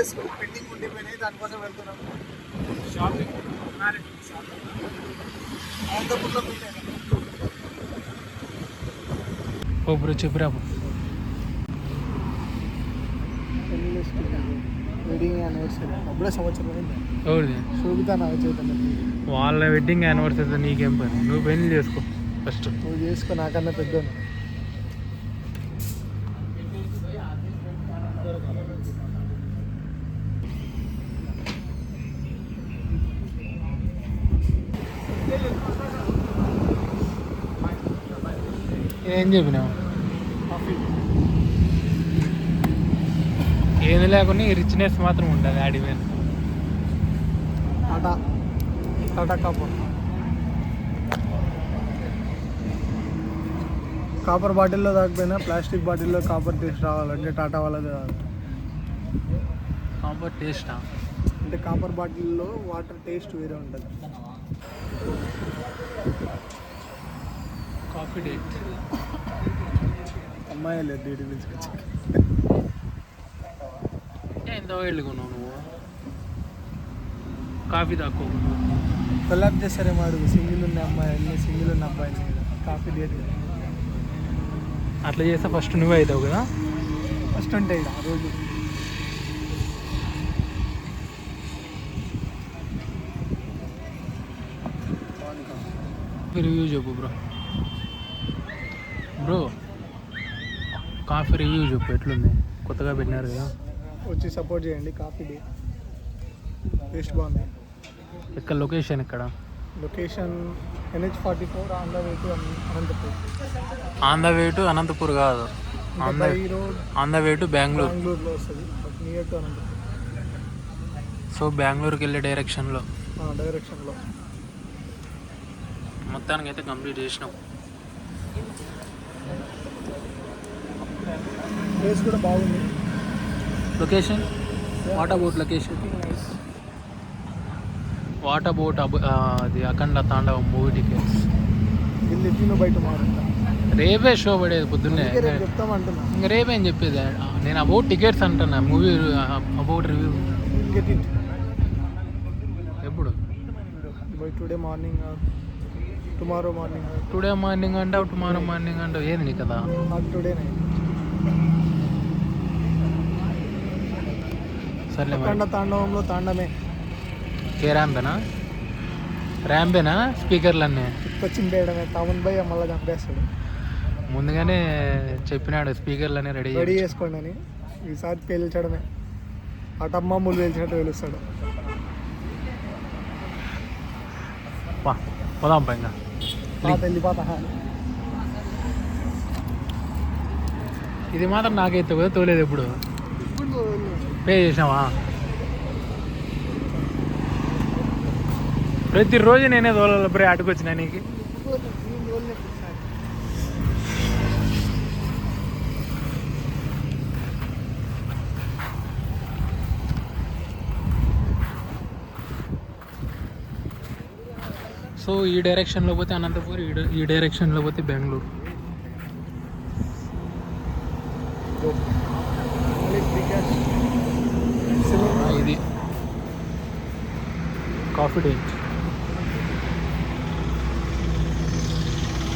Dresses pending ఉండిపోయినాయి, దానికోసం వెళ్తున్నాం shopping. అనంతపూర్లో పెట్టాను. ఓ బ్రో చెప్పురా. వెడ్డింగ్ యానివర్సరీ అప్పుడే సంవత్సరం అయింది. ఎవరిది? శోభితా నాగ చైతన్య. వాళ్ళ వెడ్డింగ్ యానివర్సరీ నీకేం పని? నువ్వు పెళ్లి చేసుకో ఫస్ట్. నువ్వు చేసుకో, నాకన్నా పెద్ద. ఏం చెప్పినావు? ఏది లేకుండా ఈ రిచ్నెస్ మాత్రం ఉంటుంది ఆడిపోయిన. టాటా టాటా కాపర్ బాటిల్లో తాకపోయినా ప్లాస్టిక్ బాటిల్లో కాపర్ టేస్ట్ రావాలంటే టాటా వాళ్ళది రావాలి. కాపర్ టేస్టా? అంటే కాపర్ బాటిల్లో వాటర్ టేస్ట్ వేరే ఉంటుంది. Coffee date. అమ్మాయి లేదు డేట్ పిలుచుకొచ్చి. ఎంత వెళ్ళుకున్నావు నువ్వు? కాఫీ తాక్కో. కొల్లాబ్ చేస్తారేమో అడుగు. సింగిల్ ఉన్న అమ్మాయి, సింగిల్ ఉన్న అబ్బాయిని కాఫీ డేట్ అట్లా చేస్తే ఫస్ట్ నువ్వే అవుతావు కదా. ఫస్ట్ ఉంటాయి ఆ రోజు. రివ్యూ చెప్పు బ్రో. కాఫీ రివ్యూ చెప్పు, ఎట్లుంది? కొత్తగా పెట్టినారు కదా, వచ్చి సపోర్ట్ చేయండి. కాఫీ డే టేస్ట్ బాగుంది. ఎక్కడ లొకేషన్? ఎక్కడ location? NH44 on the way to Anantapur. On the way to Anantapur కాదు, on the way to Bengaluru. బెంగళూరులో వస్తుంది, but near to Anantapur. So బెంగళూరుకి వెళ్ళే డైరెక్షన్లో మొత్తానికి అయితే కంప్లీట్ చేసినాం. ప్లేస్ కూడా బాగుంది. Location? What about location? What about అది అఖండ తాండవం మూవీ టికెట్స్? బయట మారుతా రేపే షో పడేది పొద్దున్నే. చెప్తామంటున్నా. ఇంకా రేపేం చెప్పేది? నేను అబౌట్ టికెట్స్ అంటున్నా, మూవీ అబౌట్ రివ్యూ. ఎప్పుడు? By today morning, tomorrow morning. Today morning అంటావు, టుమారో మార్నింగ్ అంటావు, ఏది నీ కదా? టుడే సర్లే. అఖండ తాండవంలో తాండమే. ఏ ర్యాంపేనా? ర్యాంపేనా? స్పీకర్లన్నీ చింపేయడమే. తమన్ భయ్ మళ్ళీ చంపేస్తాడు. ముందుగానే చెప్పినాడు స్పీకర్లన్నీ రెడీ చేసుకోండి అని. ఈసారి పేల్చడమే. అటమ్మమ్మలు పేల్చినట్టు పేలుస్తాడు. పోదాం పైన. వెళ్ళిపోతా. ఇది మాత్రం నాకైతే కదా తోలేదు. ఎప్పుడు పే చేసావా? ప్రతిరోజు నేనే తోలాలి బ్రే. అటుకొచ్చినా నీకు. సో ఈ డైరెక్షన్లో పోతే అనంతపూర్, ఈ డైరెక్షన్లో పోతే బెంగళూరు. ఇది కాఫీ డేట్.